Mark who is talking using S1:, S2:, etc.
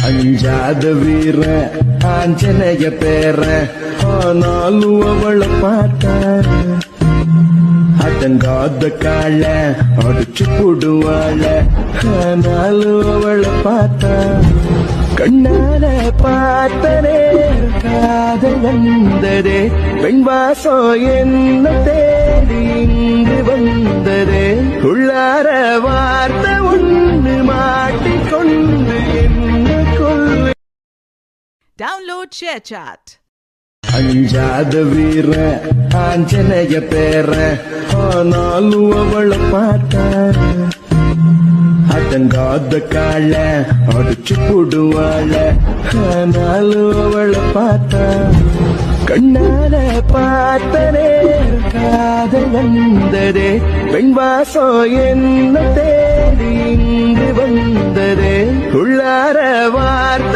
S1: அஞ்சாத வீர ஆஞ்சனைய பேர ஆனாலும் அவளை பார்த்தா அடங்காத கால அடிச்சு போடுவாள ஆனாலும் அவளை பார்த்தா கண்ணால பார்த்தனே காதல் வந்ததே பெண் வாசம் என்ன தேடி இங்கு வந்ததே உள்ளார வார்த்தை ஒன்று மாட்டிக்கொண்டு என்ன கொள்ளு.
S2: Download ShareChat.
S1: அஞ்சாத வீர ஆஞ்சனைய பேர ஆனாலும் அவளை பார்த்தா அடங்காத கால அடிச்சு போடுவாள ஆனாலும் அவளை பார்த்தா கண்ணால பார்த்தனே காதல் வந்ததே பெண் வாசம் என்ன தேடி இங்கு வந்ததே உள்ளார வார்த்தை